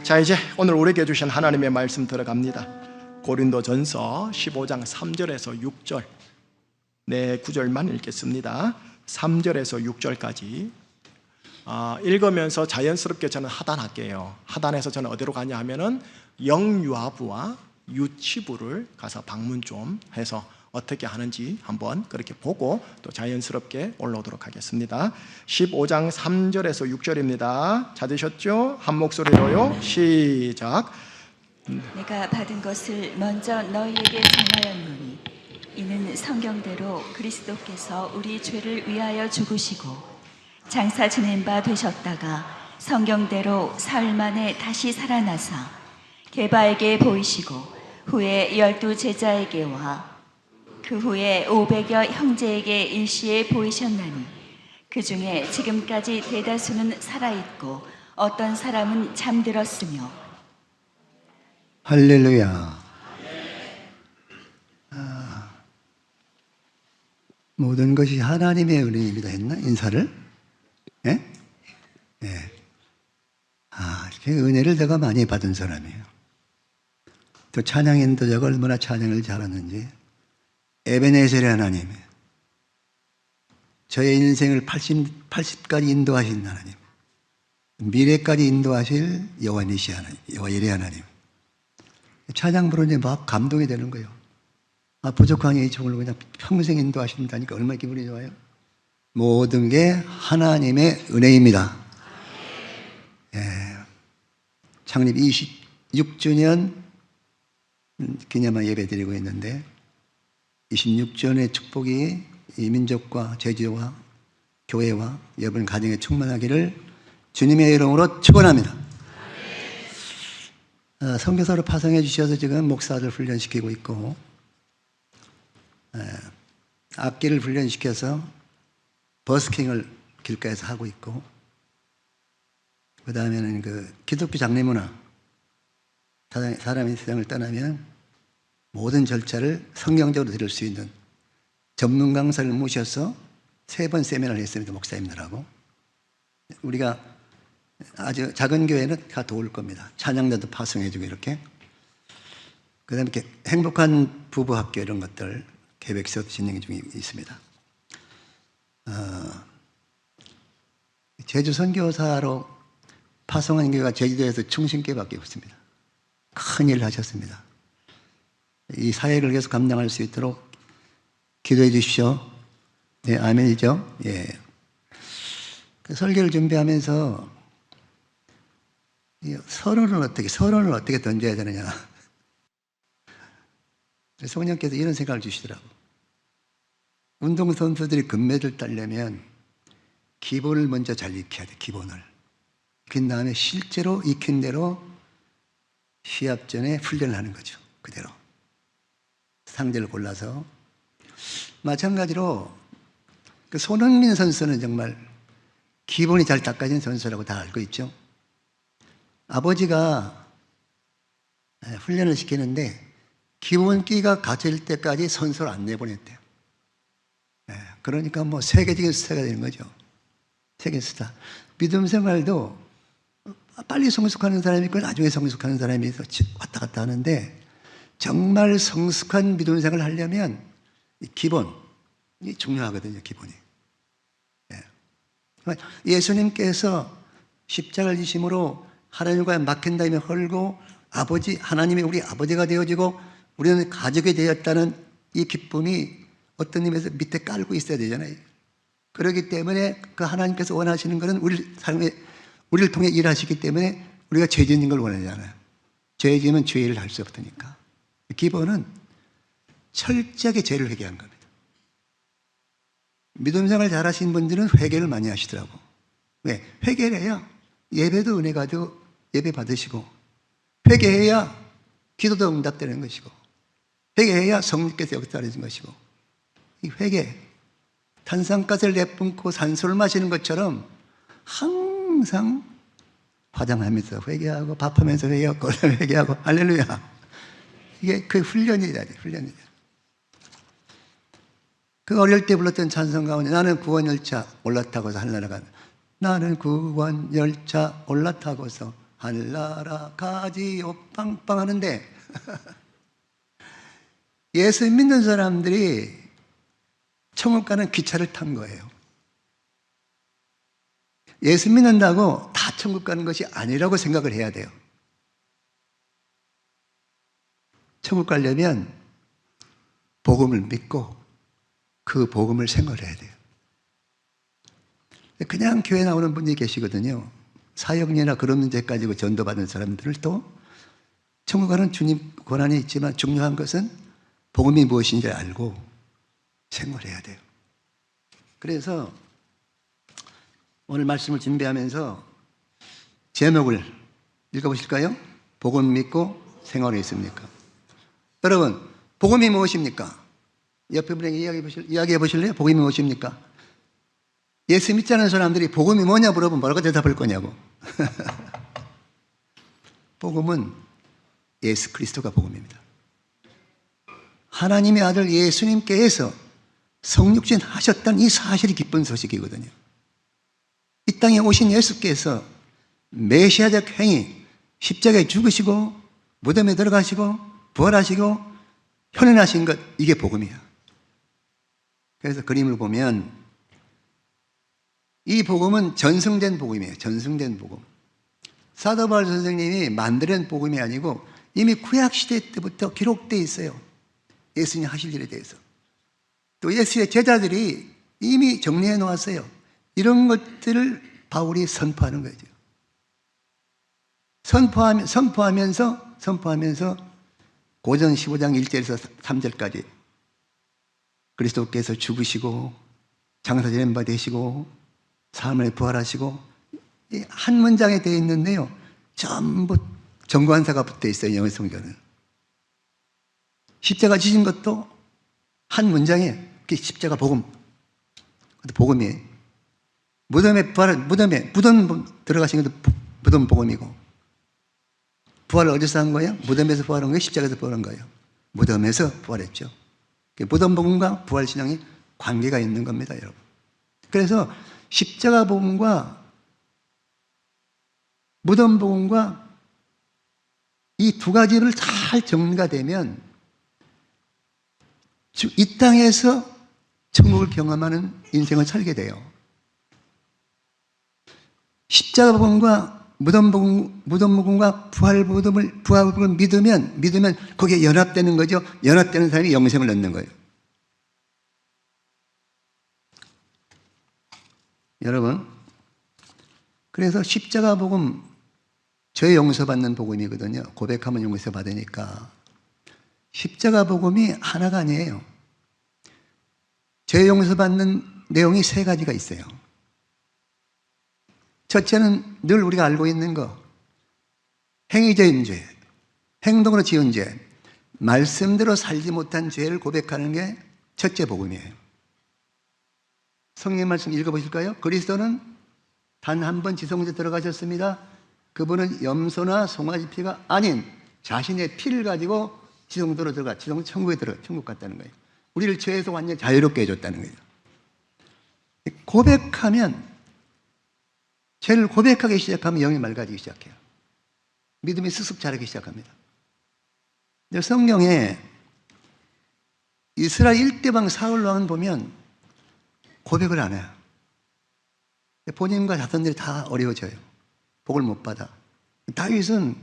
자, 이제 오늘 우리에게 주신 하나님의 말씀 들어갑니다. 고린도전서 15장 3절에서 6절, 네, 구절만 읽겠습니다. 3절에서 6절까지 읽으면서 자연스럽게 저는 하단할게요. 하단에서 저는 어디로 가냐 하면은 영유아부와 유치부를 가서 방문 좀 해서 어떻게 하는지 한번 그렇게 보고 또 자연스럽게 올라오도록 하겠습니다. 15장 3절에서 6절입니다. 찾으셨죠? 한 목소리로요. 시작. 내가 받은 것을 먼저 너희에게 전하였노니 이는 성경대로 그리스도께서 우리 죄를 위하여 죽으시고 장사 지낸 바 되셨다가 성경대로 사흘 만에 다시 살아나사 게바에게 보이시고 후에 12 제자에게와 그 후에 500여 형제에게 일시에 보이셨나니 그 중에 지금까지 대다수는 살아있고 어떤 사람은 잠들었으며. 할렐루야. 모든 것이 하나님의 은혜입니다 했나? 인사를? 예? 예. 이렇게 은혜를 내가 많이 받은 사람이에요. 또 찬양 인도자가 얼마나 찬양을 잘하는지. 에베네셀의 하나님, 저의 인생을 80까지 인도하신 하나님, 미래까지 인도하실 여호와니시 하나님, 여호와 이레 하나님. 찬양 부르니 막 감동이 되는 거예요. 부족한 이 종을 그냥 평생 인도하신다니까 얼마나 기분이 좋아요. 모든 게 하나님의 은혜입니다. 예. 창립 26주년 기념한 예배 드리고 있는데 26주년의 축복이 이 민족과 제주와 교회와 여러분 가정에 충만하기를 주님의 이름으로 축원합니다. 선교사로 파송해 주셔서 지금 목사들 훈련시키고 있고, 악기를 훈련시켜서 버스킹을 길가에서 하고 있고, 그 다음에는 그 기독교 장례문화, 사람이 세상을 떠나면 모든 절차를 성경적으로 들을 수 있는 전문 강사를 모셔서 3번 세미나를 했습니다. 목사님들하고. 우리가 아주 작은 교회는 다 도울 겁니다. 찬양자도 파송해주고 이렇게. 그 다음에 이렇게 행복한 부부학교 이런 것들 계획서 진행 중에 있습니다. 제주 선교사로 파송한 교회가 제주도에서 충신교회밖에 없습니다. 큰 일을 하셨습니다. 이 사역을 계속 감당할 수 있도록 기도해 주십시오. 네, 아멘이죠? 예. 그 설교를 준비하면서 서론을 어떻게 던져야 되느냐. 성령께서 이런 생각을 주시더라고. 운동선수들이 금메달 따려면 기본을 먼저 잘 익혀야 돼, 기본을. 그 다음에 실제로 익힌 대로 시합 전에 훈련을 하는 거죠. 그대로. 상대를 골라서. 마찬가지로 그 손흥민 선수는 정말 기본이 잘 닦아진 선수라고 다 알고 있죠. 아버지가 훈련을 시키는데 기본기가 갖춰질 때까지 선수를 안 내보냈대요. 그러니까 뭐 세계적인 스타가 되는 거죠. 세계 스타. 믿음 생활도 빨리 성숙하는 사람이 있고 나중에 성숙하는 사람이 있어 왔다 갔다 하는데 정말 성숙한 믿음 생활을 하려면 기본이 중요하거든요. 기본이. 예수님께서 십자가를 지심으로 하나님과의 막힌 다음에 헐고 하나님이 우리 아버지가 되어지고 우리는 가족이 되었다는 이 기쁨이 어떤 의미에서 밑에 깔고 있어야 되잖아요. 그렇기 때문에 그 하나님께서 원하시는 것은 우리를 통해 일하시기 때문에 우리가 죄 짓는 걸 원하잖아요. 죄 지으면 죄를 할 수 없으니까. 기본은 철저하게 죄를 회개한 겁니다. 믿음 생활 잘하신 분들은 회개를 많이 하시더라고. 왜? 회개를 해야 예배도 은혜가 되고 예배 받으시고, 회개해야 기도도 응답되는 것이고, 회개해야 성령께서 역사하시는 것이고, 이 회개, 탄산가스를 내뿜고 산소를 마시는 것처럼 항상 화장하면서 회개하고 밥하면서 회개하고 회개하고 할렐루야. 이게 그 훈련이다. 훈련이다. 그 어릴 때 불렀던 찬송 가운데 나는 구원열차 올라타고서 하늘나라 간다. 나는 구원열차 올라타고서 하늘나라 가지요 빵빵 하는데 예수 믿는 사람들이 천국 가는 기차를 탄 거예요. 예수 믿는다고 다 천국 가는 것이 아니라고 생각을 해야 돼요. 천국 가려면 복음을 믿고 그 복음을 생활해야 돼요. 그냥 교회 나오는 분이 계시거든요. 사역이나 그런 문제 가지고 전도받은 사람들도 천국 가는 주님 권한이 있지만 중요한 것은 복음이 무엇인지 알고 생활해야 돼요. 그래서 오늘 말씀을 준비하면서 제목을 읽어보실까요? 복음 믿고 생활해 있습니까? 여러분, 복음이 무엇입니까? 옆에 분에게 이야기해 보실래요? 복음이 무엇입니까? 예수 믿지 않는 사람들이 복음이 뭐냐 물어보면 뭐라고 대답할 거냐고. 복음은 예수 그리스도가 복음입니다. 하나님의 아들 예수님께서 성육신 하셨다는 이 사실이 기쁜 소식이거든요. 이 땅에 오신 예수께서 메시아적 행위, 십자가에 죽으시고 무덤에 들어가시고 부활하시고 현현하신 것, 이게 복음이야. 그래서 그림을 보면 이 복음은 전승된 복음이에요. 전승된 복음. 사도 바울 선생님이 만드는 복음이 아니고 이미 구약시대 때부터 기록되어 있어요. 예수님 하실 일에 대해서. 또 예수의 제자들이 이미 정리해 놓았어요. 이런 것들을 바울이 선포하는 거죠. 선포하면서 고전 15장 1절에서 3절까지 그리스도께서 죽으시고 장사 지낸 바 되시고 사흘 부활하시고, 이 한 문장에 되어 있는데요, 전부 정관사가 붙어 있어요. 영어 성경은. 십자가 지신 것도 한 문장에 그게 십자가 복음, 복음이에요. 무덤에 무덤 들어가신 것도 무덤 복음이고, 부활을 어디서 한 거예요? 무덤에서 부활한 거예요? 십자가에서 부활한 거예요? 무덤에서 부활했죠. 무덤 복음과 부활 신앙이 관계가 있는 겁니다, 여러분. 그래서 십자가 복음과 무덤 복음과 이 두 가지를 잘 정리가 되면 이 땅에서 천국을 경험하는 인생을 살게 돼요. 십자가 복음과 무덤 복음과 부활 복음을 믿으면 거기에 연합되는 거죠. 연합되는 사람이 영생을 얻는 거예요. 여러분, 그래서 십자가 복음, 죄 용서받는 복음이거든요. 고백하면 용서받으니까. 십자가 복음이 하나가 아니에요. 죄 용서받는 내용이 세 가지가 있어요. 첫째는 늘 우리가 알고 있는 거, 행위적인 죄, 행동으로 지은 죄, 말씀대로 살지 못한 죄를 고백하는 게 첫째 복음이에요. 성경 말씀 읽어보실까요? 그리스도는 단 한 번 지성소에 들어가셨습니다. 그분은 염소나 송아지 피가 아닌 자신의 피를 가지고 지성소로 천국에 천국 갔다는 거예요. 우리를 죄에서 완전히 자유롭게 해줬다는 거예요. 고백하면, 죄를 고백하기 시작하면 영이 맑아지기 시작해요. 믿음이 쓱쓱 자라기 시작합니다. 성경에 이스라엘 일대방 사울 왕은 보면 고백을 안 해요. 본인과 자손들이 다 어려워져요. 복을 못 받아. 다윗은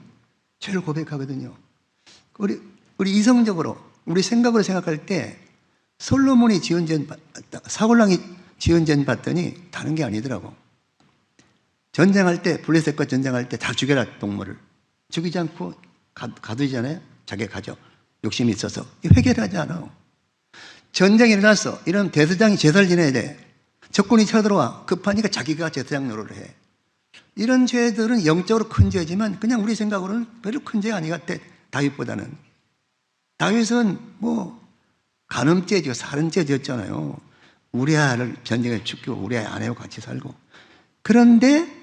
죄를 고백하거든요. 우리 이성적으로, 우리 생각으로 생각할 때 솔로몬이 지은 죄는, 사울왕이 지은 죄는 봤더니 다른 게 아니더라고. 전쟁할 때, 블레셋과 전쟁할 때 다 죽여라, 동물을. 죽이지 않고 가두잖아요. 자기가 가져. 욕심이 있어서. 회개하지 않아. 전쟁이 일어났어. 이런 대서장이 제사를 지내야 돼. 적군이 쳐들어와. 급하니까 자기가 제사장 노릇을 해. 이런 죄들은 영적으로 큰 죄지만 그냥 우리 생각으로는 별로 큰 죄가 아니 같아. 다윗보다는. 다윗은 간음죄죠. 살인죄 지었잖아요. 우리아를 전쟁에 죽이고 우리아 아내와 같이 살고. 그런데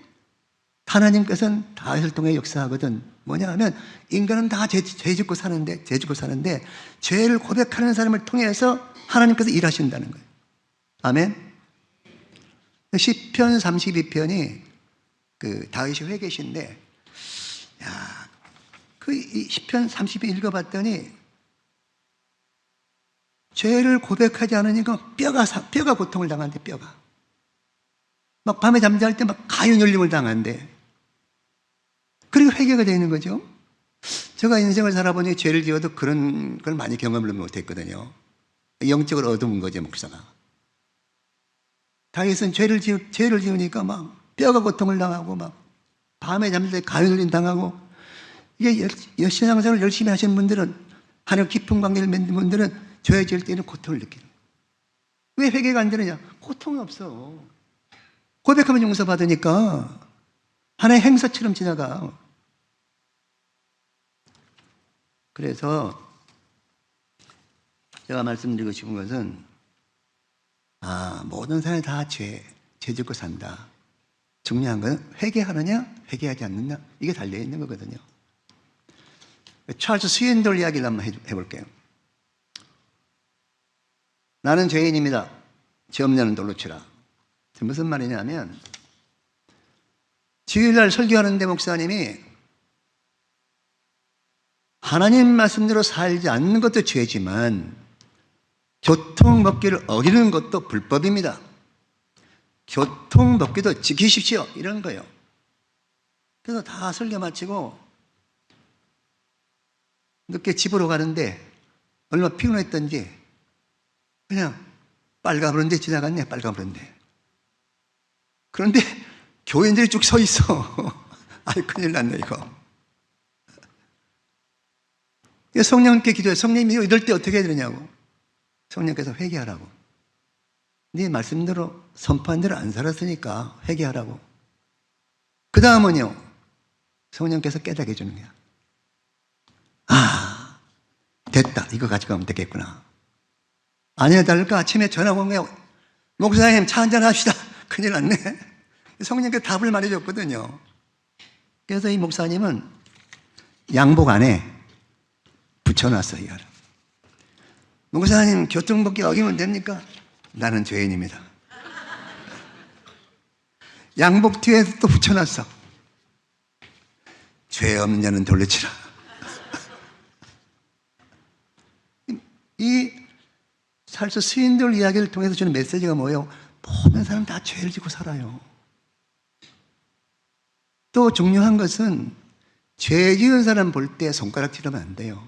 하나님께서는 다윗을 통해 역사하거든. 뭐냐 하면 인간은 다 죄 짓고 사는데 죄를 고백하는 사람을 통해서 하나님께서 일하신다는 거예요. 아멘. 시편 32편이 다윗이 회개시인데 이 시편 30편 읽어봤더니 죄를 고백하지 않으니까 뼈가 고통을 당한대. 뼈가 막 밤에 잠잘 때 막 가연 열림을 당한대. 그리고 회개가 되는 거죠. 제가 인생을 살아보니 죄를 지어도 그런 걸 많이 경험을 못했거든요. 영적으로 어두운 거죠, 목사가. 다윗은 죄를 지으니까 막 뼈가 고통을 당하고 막 밤에 잠들 때 가연 열림 당하고. 이게 신앙생활을 열심히 하시는 분들은, 하나님 깊은 관계를 맺는 분들은 죄 지을 때는 고통을 느끼는 거예요. 왜 회개가 안 되느냐? 고통이 없어. 고백하면 용서받으니까 하나의 행사처럼 지나가. 그래서 제가 말씀드리고 싶은 것은, 모든 사람이 다 죄 짓고 산다. 중요한 건 회개하느냐 회개하지 않느냐, 이게 달려있는 거거든요. 찰스 스윈돌 이야기를 한번 해볼게요. 나는 죄인입니다. 죄 없는 자는 돌로 치라. 무슨 말이냐면, 주일날 설교하는데 목사님이 하나님 말씀대로 살지 않는 것도 죄지만 교통 법규를 어기는 것도 불법입니다. 교통 법규도 지키십시오, 이런 거예요. 그래서 다 설교 마치고 늦게 집으로 가는데 얼마나 피곤했던지 그냥 빨가부른 데 지나갔네. 빨가부른 데. 그런데 교인들이 쭉 서 있어. 아이, 큰일 났네 이거. 성령님께 기도해. 성령님이 이럴 때 어떻게 해야 되냐고. 성령께서 회개하라고. 네 말씀대로 선포한 대로 안 살았으니까 회개하라고. 그 다음은요, 성령께서 깨닫게 해주는 거야. 됐다. 이거 가지고 가면 되겠구나. 아니야 다를까 아침에 전화가 온 거야. 목사님 차 한잔 합시다. 큰일 났네. 성령께서 답을 말해줬거든요. 그래서 이 목사님은 양복 안에 붙여놨어. 이거를. 목사님 교통법규 어기면 됩니까? 나는 죄인입니다. 양복 뒤에 또 붙여놨어. 죄 없는 자는 돌로 치라. 이 찰스 스윈돌 이야기를 통해서 주는 메시지가 뭐예요? 모든 사람 다 죄를 지고 살아요. 또 중요한 것은 죄 지은 사람 볼 때 손가락 치르면 안 돼요.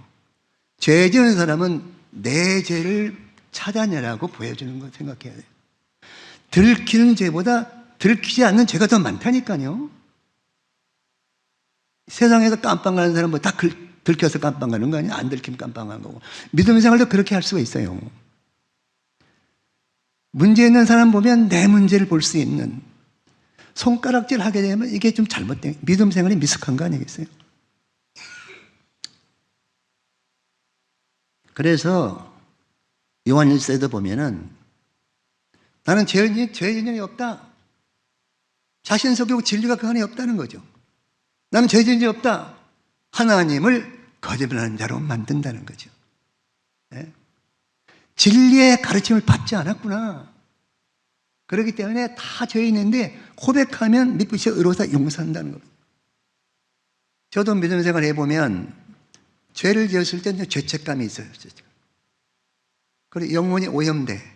죄 지은 사람은 내 죄를 찾아내라고 보여주는 거 생각해야 돼요. 들키는 죄보다 들키지 않는 죄가 더 많다니까요. 세상에서 깜빵 가는 사람은 다 들켜서 깜빵 가는 거 아니야? 안 들키면 깜빵 가는 거고. 믿음 생활도 그렇게 할 수가 있어요. 문제 있는 사람 보면 내 문제를 볼 수 있는, 손가락질 하게 되면 이게 좀 잘못된, 믿음 생활이 미숙한 거 아니겠어요? 그래서 요한 1서에도 보면은 나는 죄 진영이 없다. 자신 속이고 진리가 그 안에 없다는 거죠. 나는 죄 진영이 없다. 하나님을 거짓말하는 자로 만든다는 거죠. 네? 진리의 가르침을 받지 않았구나. 그렇기 때문에 다 죄 있는데 고백하면 믿고 의로서 용서한다는 겁니다. 저도 믿음 생활 해보면 죄를 지었을 때는 죄책감이 있어요. 그리고 영혼이 오염돼.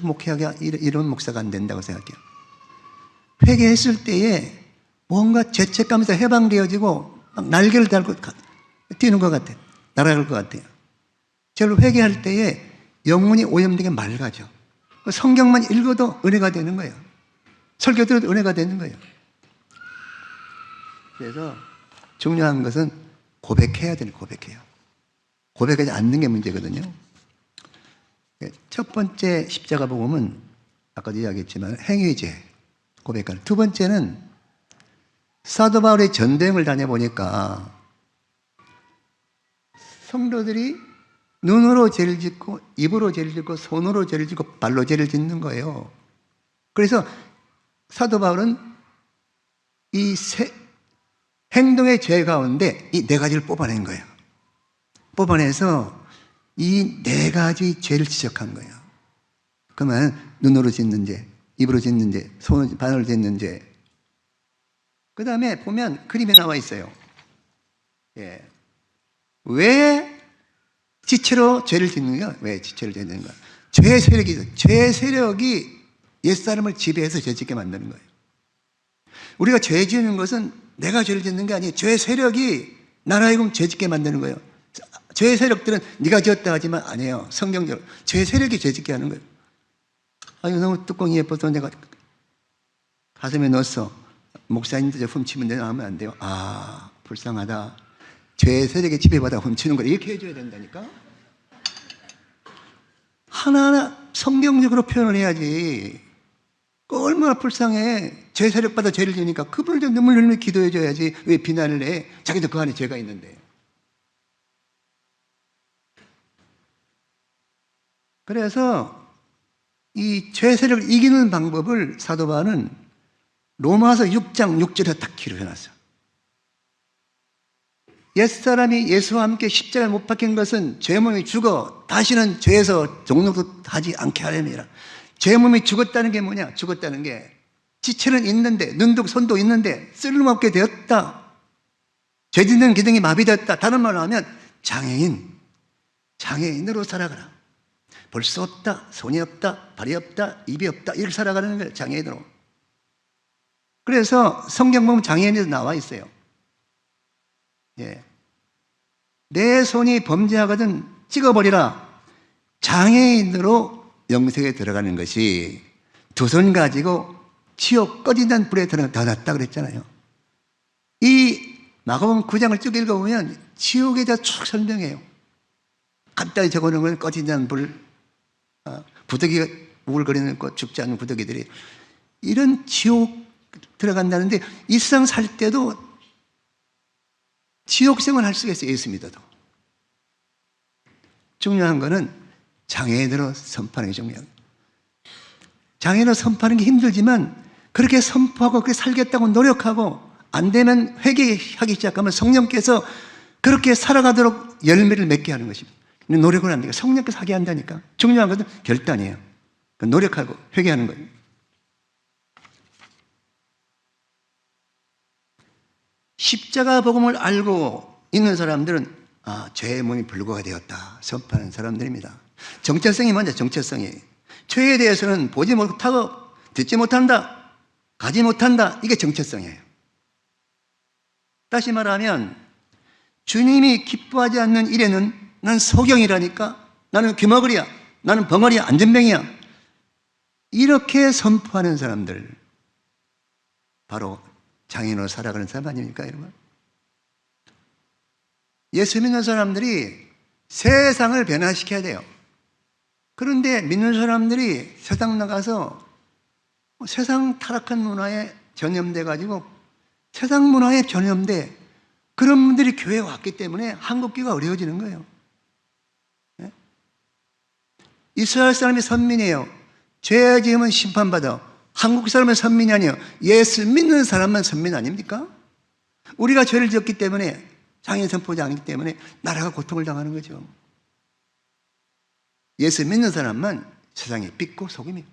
목회하기 이런 목사가 안 된다고 생각해요. 회개했을 때에 뭔가 죄책감에서 해방되어지고 막 날개를 달고 뛰는 것 같아요. 날아갈 것 같아요. 저를 회개할 때에 영혼이 오염되게 맑아져. 성경만 읽어도 은혜가 되는 거예요. 설교 들어도 은혜가 되는 거예요. 그래서 중요한 것은 고백해야 되는, 고백해요. 고백하지 않는 게 문제거든요. 첫 번째 십자가 복음은 아까도 이야기했지만 행위죄 고백하는. 두 번째는 사도 바울의 전도행을 다녀보니까 성도들이 눈으로 죄를 짓고 입으로 죄를 짓고 손으로 죄를 짓고 발로 죄를 짓는 거예요. 그래서 사도 바울은 이 행동의 죄 가운데 이 네 가지를 뽑아낸 거예요. 뽑아내서 이 네 가지 죄를 지적한 거예요. 그러면 눈으로 짓는 죄, 입으로 짓는 죄, 발로 짓는 죄, 그 다음에 보면 그림에 나와 있어요. 예. 왜 지체로 죄를 짓는가? 왜 지체를 짓는가? 죄 세력이 옛사람을 지배해서 죄 짓게 만드는 거예요. 우리가 죄 지는 것은 내가 죄를 짓는 게 아니에요. 죄 세력이 나라하여금 죄 짓게 만드는 거예요. 죄 세력들은 네가 지었다 하지만 아니에요. 성경적으로 죄 세력이 죄 짓게 하는 거예요. 아유, 너무 뚜껑이 예뻐서 내가 가슴에 넣었어. 목사님들 훔치면 내가 하면 안 돼요. 아, 불쌍하다. 죄 세력에 지배받아 훔치는 걸 이렇게 해줘야 된다니까. 하나하나 성경적으로 표현을 해야지. 얼마나 불쌍해. 죄 세력받아 죄를 지니까 그분을 좀 눈물 흘리며 기도해줘야지. 왜 비난을 해? 자기도 그 안에 죄가 있는데. 그래서 이 죄 세력을 이기는 방법을 사도 바울은 로마서 6장 6절에 딱 기록해놨어요. 옛사람이 예수와 함께 십자가에 못 박힌 것은 죄 몸이 죽어 다시는 죄에서 종로도 하지 않게 하려니라. 죄 몸이 죽었다는 게 뭐냐? 죽었다는 게 지체는 있는데, 눈도 손도 있는데 쓸모없게 되었다. 죄 짓는 기능이 마비되었다. 다른 말로 하면 장애인으로 살아가라. 볼 수 없다, 손이 없다, 발이 없다, 입이 없다, 이렇게 살아가는 거예요. 장애인으로. 그래서 성경 보면 장애인에도 나와 있어요. 예. 내 손이 범죄하거든 찍어버리라. 장애인으로 영생에 들어가는 것이 두 손 가지고 지옥 꺼진다는 불에 들어가 더 낫다 그랬잖아요. 이 마가복음 9장을 쭉 읽어보면 지옥에 대해 쭉 설명해요. 간단히 적어놓은 건 꺼진다는 불, 부득이가 우울거리는 것, 죽지 않는 부득이들이 이런 지옥 들어간다는데 이 세상 살 때도 지옥생활 할 수가 있어요. 예수 믿어도. 중요한 거는 장애인으로 선포하는 게 중요해요. 장애인으로 선포하는 게 힘들지만 그렇게 선포하고 그렇게 살겠다고 노력하고 안 되면 회개하기 시작하면 성령께서 그렇게 살아가도록 열매를 맺게 하는 것입니다. 노력은 안 돼요. 성령께서 하게 한다니까. 중요한 것은 결단이에요. 노력하고 회개하는 거예요. 십자가 복음을 알고 있는 사람들은 죄의 몸이 불구가 되었다 선포하는 사람들입니다. 정체성이 먼저 정체성이. 죄에 대해서는 보지 못하고 듣지 못한다, 가지 못한다. 이게 정체성이에요. 다시 말하면 주님이 기뻐하지 않는 일에는 난 소경이라니까, 나는 귀머거리야, 나는 벙어리야, 안전뱅이야, 이렇게 선포하는 사람들, 바로 장애인으로 살아가는 사람 아닙니까, 여러분? 예수 믿는 사람들이 세상을 변화시켜야 돼요. 그런데 믿는 사람들이 세상 나가서 세상 타락한 문화에 전염돼 가지고 세상 문화에 전염돼 그런 분들이 교회에 왔기 때문에 한국교회가 어려워지는 거예요. 네? 이스라엘 사람이 선민이에요. 죄 지으면 심판받아. 한국 사람은 선민이 아니에요. 예수 믿는 사람만 선민 아닙니까? 우리가 죄를 지었기 때문에, 장애인 선포지 않기 때문에 나라가 고통을 당하는 거죠. 예수 믿는 사람만 세상에 빛고 소금이에요.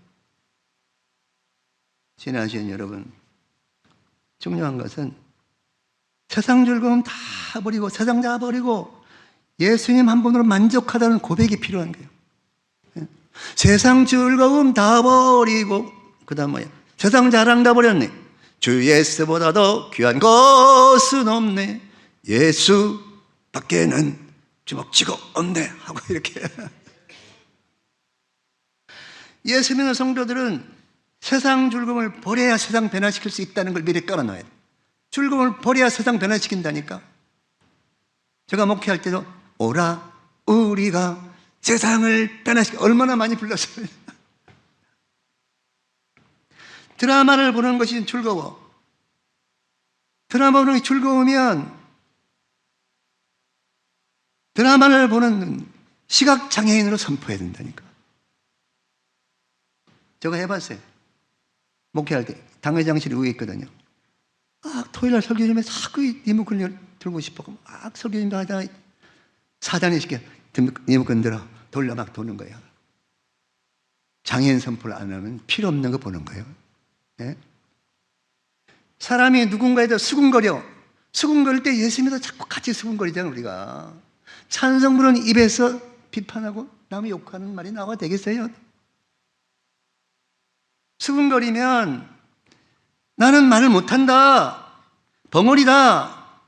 지나신 여러분, 중요한 것은 세상 즐거움 다 버리고 세상 다 버리고 예수님 한 분으로 만족하다는 고백이 필요한 거예요. 세상 즐거움 다 버리고, 그 다음 뭐야? 세상 자랑 다 버렸네. 주 예수보다 더 귀한 것은 없네. 예수 밖에는 주먹쥐고 없네. 하고 이렇게. 예수 믿는 성도들은 세상 즐거움을 버려야 세상 변화시킬 수 있다는 걸 미리 깔아놔야 돼요. 즐거움을 버려야 세상 변화시킨다니까. 제가 목회할 때도 오라 우리가 세상을 변화시켜, 얼마나 많이 불렀어요. 드라마를 보는 것이 즐거워. 드라마 보는 게 즐거우면 드라마를 보는 시각장애인으로 선포해야 된다니까. 제가 해봤어요. 목회할 때 당회장실 위에 있거든요. 토요일날 설교님에 자꾸 리모컨을 들고 싶어. 설교님 하다가 사단이 시켜 리모컨 들어 돌려 막 도는 거예요. 장애인 선포를 안 하면 필요 없는 거 보는 거예요. 네? 사람이 누군가에도 수군거릴 때 예수님도 자꾸 같이 수군거리잖아요. 우리가 찬송 부르는 입에서 비판하고 남을 욕하는 말이 나와야 되겠어요? 수군거리면 나는 말을 못한다, 벙어리다,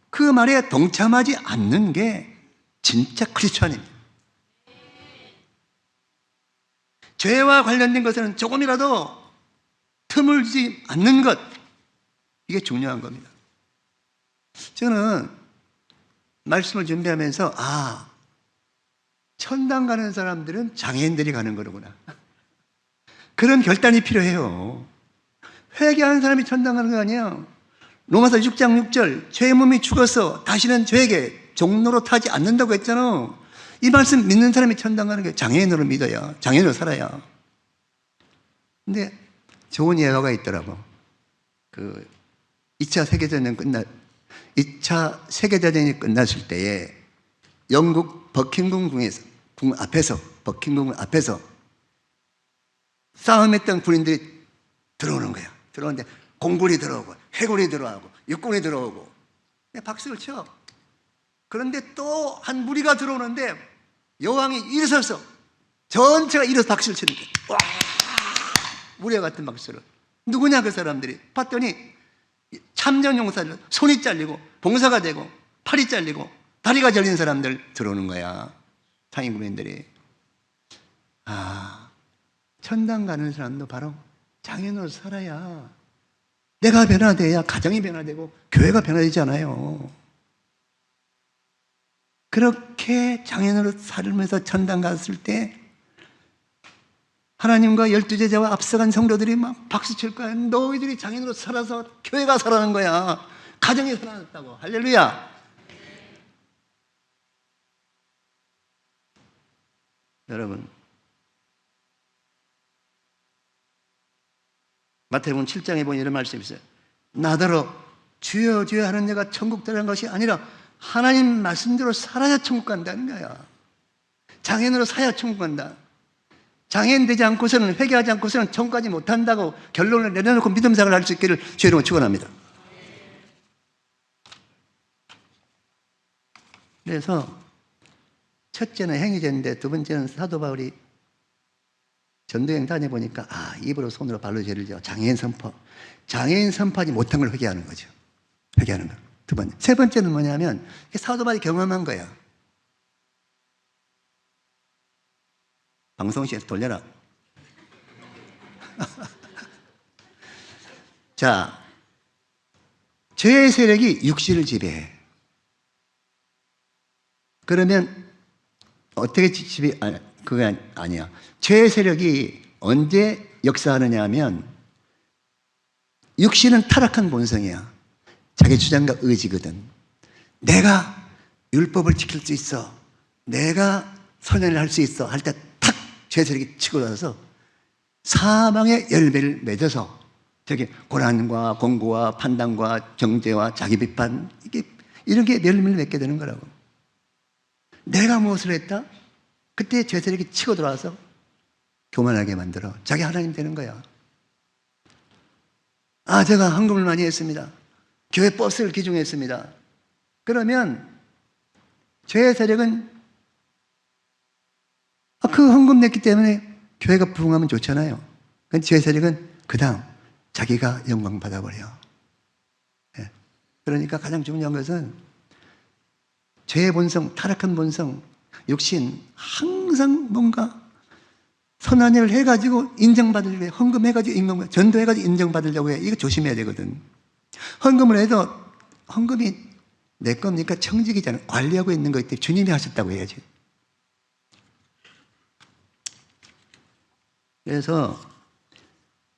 그 말에 동참하지 않는 게 진짜 크리스찬입니다. 죄와 관련된 것에는 조금이라도 틈을 주지 않는 것, 이게 중요한 겁니다. 저는 말씀을 준비하면서 천당 가는 사람들은 장애인들이 가는 거로구나, 그런 결단이 필요해요. 회개하는 사람이 천당 가는 거 아니에요. 로마서 6장 6절 죄의 몸이 죽어서 다시는 죄에게 종로로 타지 않는다고 했잖아. 이 말씀 믿는 사람이 천당 가는 게 장애인으로 믿어야, 장애인으로 살아야. 근데 좋은 예화가 있더라고. 2차 세계대전이 끝났을 때에 영국 버킹엄 궁 앞에서 싸움했던 군인들이 들어오는 거야. 들어오는데 공군이 들어오고 해군이 들어오고 육군이 들어오고 박수를 쳐. 그런데 또 한 무리가 들어오는데 여왕이 일어서서 전체가 일어서 박수를 치는 거야. 와! 무리와 같은 박수를. 누구냐 그 사람들이. 봤더니 참전용사들, 손이 잘리고 봉사가 되고 팔이 잘리고 다리가 잘린 사람들 들어오는 거야. 상인군인들이. 천당 가는 사람도 바로 장애인으로 살아야 내가 변화돼야 가정이 변화되고 교회가 변화되잖아요. 그렇게 장애인으로 살면서 천당 갔을 때 하나님과 12제자와 앞서간 성도들이 막 박수 칠 거야. 너희들이 장애인으로 살아서 교회가 살아난 거야. 가정이 살아났다고. 할렐루야. 여러분, 마태복음 7장에 보면 이런 말씀이 있어요. 나더러 주여 주여 하는 자가 천국 들어간 것이 아니라 하나님 말씀대로 살아야 천국 간다는 거야. 장애인으로 살아야 천국 간다. 장애인 되지 않고서는, 회개하지 않고서는 천국 가지 못한다고 결론을 내려놓고 믿음 생활을 할 수 있기를 주의 이름으로 축원합니다. 그래서 첫째는 행위제인데 두 번째는 사도 바울이 전도여행 다녀보니까 입으로 손으로 발로 죄를 지어 장애인 선포하지 못한 걸 회개하는 거죠. 회개하는 거. 두 번째. 세 번째는 뭐냐면 사도 바울이 경험한 거야. 방송실에서 돌려라. 자, 죄의 세력이 육신을 지배해. 그러면 어떻게 그게 아니야. 죄의 세력이 언제 역사하느냐 하면 육신은 타락한 본성이야. 자기 주장과 의지거든. 내가 율법을 지킬 수 있어, 내가 선행을 할 수 있어 할 때 탁 죄의 세력이 치고 나서 사망의 열매를 맺어서 저기 고난과 공고와 판단과 정죄와 자기 비판, 이런 게 열매를 맺게 되는 거라고. 내가 무엇을 했다? 그때 죄의 세력이 치고 들어와서 교만하게 만들어 자기 하나님 되는 거야. 제가 헌금을 많이 했습니다. 교회 버스를 기증했습니다. 그러면 죄의 세력은 그 헌금 냈기 때문에 교회가 부흥하면 좋잖아요. 근데 죄의 세력은 그 다음 자기가 영광 받아버려. 그러니까 가장 중요한 것은 죄의 본성, 타락한 본성, 육신, 항상 뭔가 선한 일을 해가지고 인정받으려고 해. 헌금해가지고 인정, 전도해가지고 인정받으려고 해. 이거 조심해야 되거든. 헌금을 해도 헌금이 내 겁니까? 청직이잖아요. 관리하고 있는 거기 때문에 주님이 하셨다고 해야지. 그래서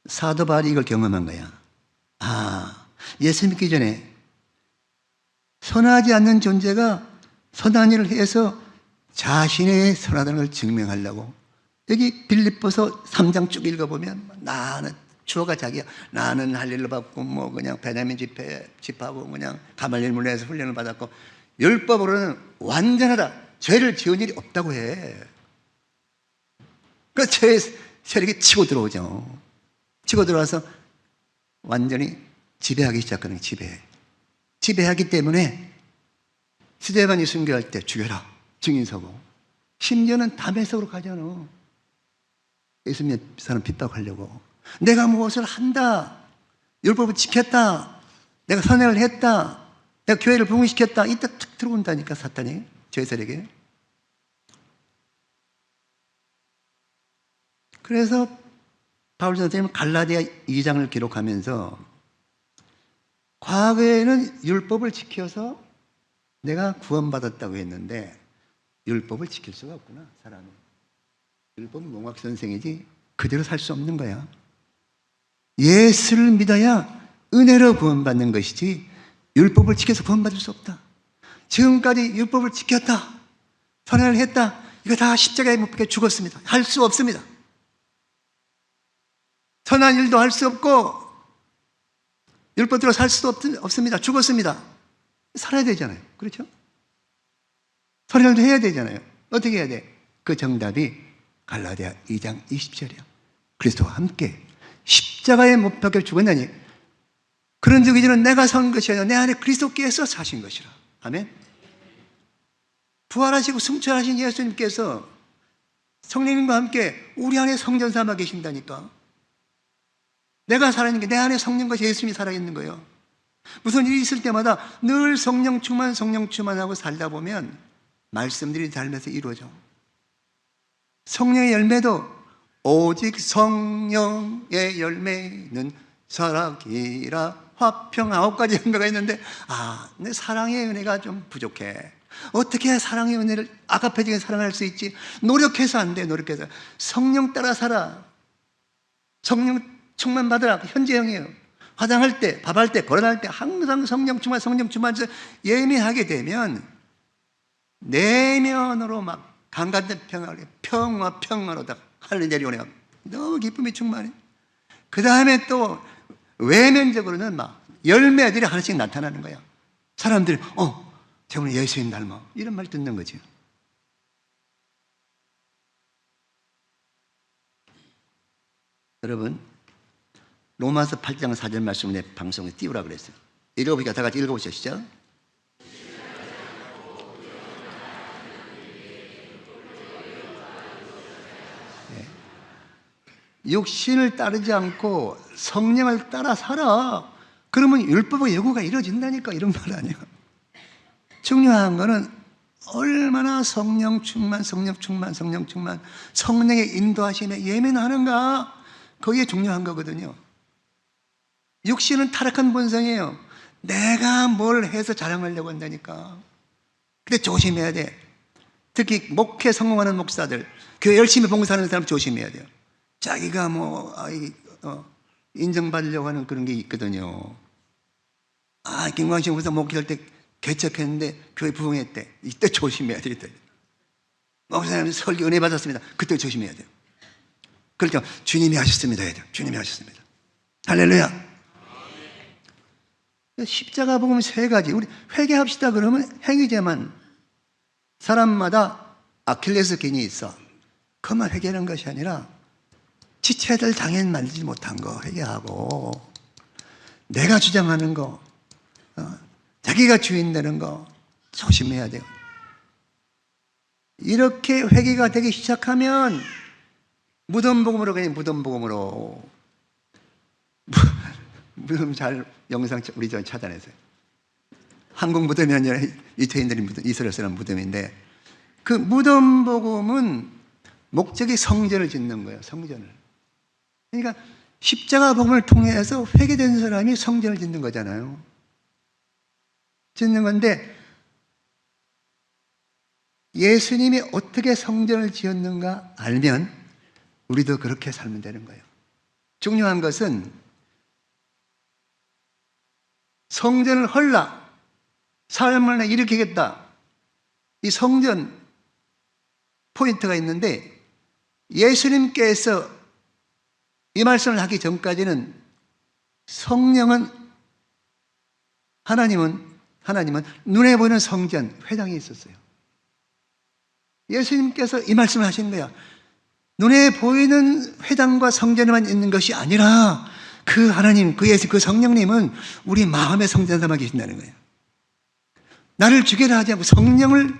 사도 바울이 이걸 경험한 거야. 예수 믿기 전에 선하지 않는 존재가 선한 일을 해서 자신의 선하다는 걸 증명하려고. 여기 빌립보서 3장 쭉 읽어보면 나는 주어가 자기야. 나는 할 일을 받고 그냥 베냐민 집하고 그냥 가말리엘 문화에서 훈련을 받았고 율법으로는 완전하다. 죄를 지은 일이 없다고 해. 그 죄의 세력이 치고 들어오죠. 치고 들어와서 완전히 지배하기 시작하는 거예요. 지배하기 때문에 스데반이 순교할 때 죽여라 증인 서고, 심지어는 담에색으로 가잖아. 예수님의 사람 핍박하려고. 내가 무엇을 한다, 율법을 지켰다, 내가 선행을 했다, 내가 교회를 부흥시켰다, 이때 툭 들어온다니까 사탄이 저희들에게. 그래서 바울 선생님은 갈라디아 2장을 기록하면서 과거에는 율법을 지켜서 내가 구원받았다고 했는데 율법을 지킬 수가 없구나, 사람이. 율법은 몽학 선생이지 그대로 살 수 없는 거야. 예수를 믿어야 은혜로 구원받는 것이지 율법을 지켜서 구원받을 수 없다. 지금까지 율법을 지켰다, 선행을 했다, 이거 다 십자가에 못 박혀 죽었습니다. 할 수 없습니다. 선한 일도 할 수 없고 율법대로 살 수도 없습니다. 죽었습니다. 살아야 되잖아요. 그렇죠? 선행도 해야 되잖아요. 어떻게 해야 돼? 그 정답이 갈라디아 2장 20절이야. 그리스도와 함께 십자가에 못 박혀 죽었나니 그런 적 이제는 내가 산 것이 아니라 내 안에 그리스도께서 사신 것이라. 아멘. 부활하시고 승천하신 예수님께서 성령님과 함께 우리 안에 성전 삼아 계신다니까. 내가 살아있는 게 내 안에 성령과 예수님이 살아있는 거예요. 무슨 일이 있을 때마다 늘 성령 충만하고 살다 보면 말씀들이 삶에서 이루어져. 성령의 열매도 오직 성령의 열매는 사랑이라. 화평 9가지 열매가 있는데 내 사랑의 은혜가 좀 부족해. 어떻게 해야 사랑의 은혜를 아가페적인 사랑할 수 있지? 노력해서 안 돼. 노력해서 성령 따라 살아. 성령 충만 받으라. 현재형이에요. 화장할 때, 밥할 때, 걸어다닐 때 항상 성령 충만 예민하게 되면 내면으로 막 강간된 평화로다 하늘이 내려오네. 너무 기쁨이 충만해. 그 다음에 또 외면적으로는 막 열매들이 하나씩 나타나는 거야. 사람들이 저분은 예수님 닮아, 이런 말 듣는 거지. 여러분, 로마서 8장 4절 말씀을 내 방송에 띄우라 그랬어요. 읽어보니까 다 같이 읽어보시죠. 시작. 육신을 따르지 않고 성령을 따라 살아. 그러면 율법의 요구가 이루어진다니까. 이런 말 아니야. 중요한 거는 얼마나 성령 충만, 성령의 인도하심에 예민하는가. 그게 중요한 거거든요. 육신은 타락한 본성이에요. 내가 뭘 해서 자랑하려고 한다니까. 근데 조심해야 돼. 특히 목회 성공하는 목사들, 교회 열심히 봉사하는 사람 조심해야 돼요. 자기가 인정받으려고 하는 그런 게 있거든요. 김광식 목사 목회할 때 개척했는데 교회 부흥했대. 이때 조심해야 돼. 이때. 목사님 설교 은혜 받았습니다. 그때 조심해야 돼요. 그러니까 주님이 하셨습니다. 해야 돼요. 주님이 하셨습니다. 할렐루야. 십자가 복음 3가지. 우리 회개합시다 그러면 행위제만. 사람마다 아킬레스 腱이 있어. 그만 회개하는 것이 아니라 지체들 당연 만들지 못한 거 회개하고, 내가 주장하는 거, 자기가 주인 되는 거 조심해야 돼요. 이렇게 회개가 되기 시작하면 무덤복음으로 그냥 무덤복음으로 무덤 잘 영상 우리 저 찾아내세요. 한국 무덤이 아니라 이태인들이 무덤, 이스라엘 사람 무덤인데 그 무덤복음은 목적이 성전을 짓는 거예요. 성전을. 그러니까 십자가 복음을 통해서 회개된 사람이 성전을 짓는 거잖아요. 짓는 건데 예수님이 어떻게 성전을 지었는가 알면 우리도 그렇게 살면 되는 거예요. 중요한 것은 성전을 헐라, 삶을 일으키겠다. 이 성전 포인트가 있는데 예수님께서 이 말씀을 하기 전까지는 성령은 하나님은 눈에 보이는 성전, 회당이 있었어요. 예수님께서 이 말씀을 하신 거야. 눈에 보이는 회당과 성전에만 있는 것이 아니라 그 하나님, 그 예수, 그 성령님은 우리 마음의 성전 삼아 계신다는 거예요. 나를 죽여라 하지 않고 성전을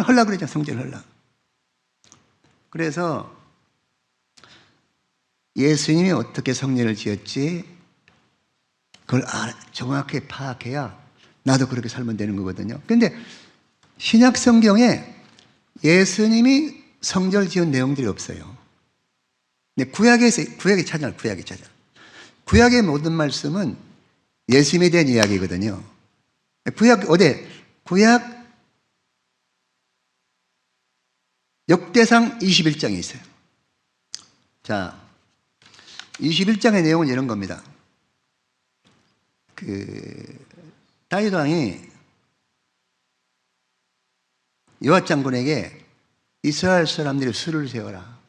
하려고 그러죠. 성전을 하려고. 그래서 예수님이 어떻게 성전을 지었지? 그걸 정확하게 파악해야 나도 그렇게 살면 되는 거거든요. 그런데 신약 성경에 예수님이 성전을 지은 내용들이 없어요. 근데 구약에 찾아. 구약의 모든 말씀은 예수님에 대한 이야기거든요. 구약 역대상 21장에 있어요. 자, 21장의 내용은 이런 겁니다. 다윗 왕이 요압 장군에게 이스라엘 사람들이 수를 세워라.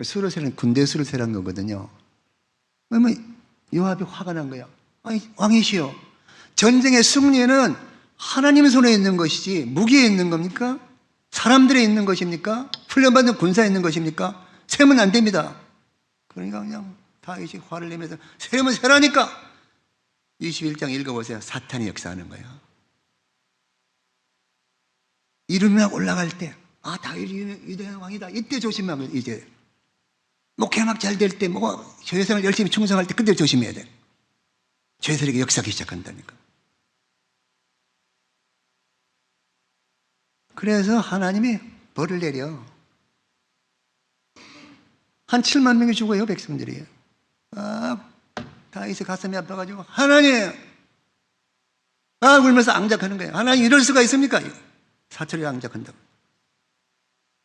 수를 세는 군대 수를 세라는 거거든요. 그러면 요압이 화가 난 거야. 아니, 왕이시여, 전쟁의 승리는 하나님 손에 있는 것이지 무기에 있는 겁니까? 사람들에 있는 것입니까? 훈련받은 군사에 있는 것입니까? 세면 안 됩니다. 그러니까 그냥 다윗이 화를 내면서 세면 세라니까. 21장 읽어보세요. 사탄이 역사하는 거예요. 이름이 올라갈 때, 다윗이 위대한 왕이다. 이때 조심하면 이제 목회 막 잘 될 때, 교회생활 열심히 충성할 때 그때 조심해야 돼. 죄세력이 역사하기 시작한다니까. 그래서 하나님이 벌을 내려. 한 7만 명이 죽어요, 백성들이. 다윗의 가슴이 아파가지고 하나님, 울면서 앙작하는 거예요. 하나님 이럴 수가 있습니까? 사철이 앙작한다고.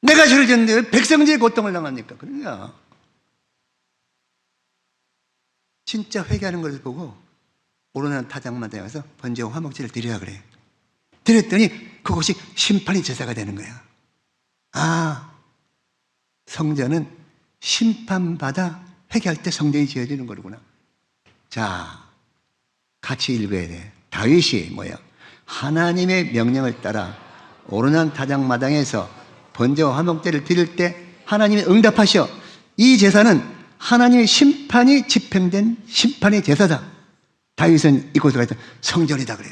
내가 죄를 졌는데 왜 백성들이 고통을 당합니까? 그러냐. 진짜 회개하는 것을 보고 오르는 타작마다에 가서 번제와 화목제를 드리라 그래. 드렸더니 그곳이 심판의 제사가 되는 거야. 성전은 심판받아 회개할 때 성전이 지어지는 거구나. 자, 같이 읽어야 돼. 다윗이 하나님의 명령을 따라 오르난 타작마당에서 번제와 화목제를 드릴 때 하나님이 응답하셔. 이 제사는 하나님의 심판이 집행된 심판의 제사다. 다윗은 이곳에 가서 성전이다 그래.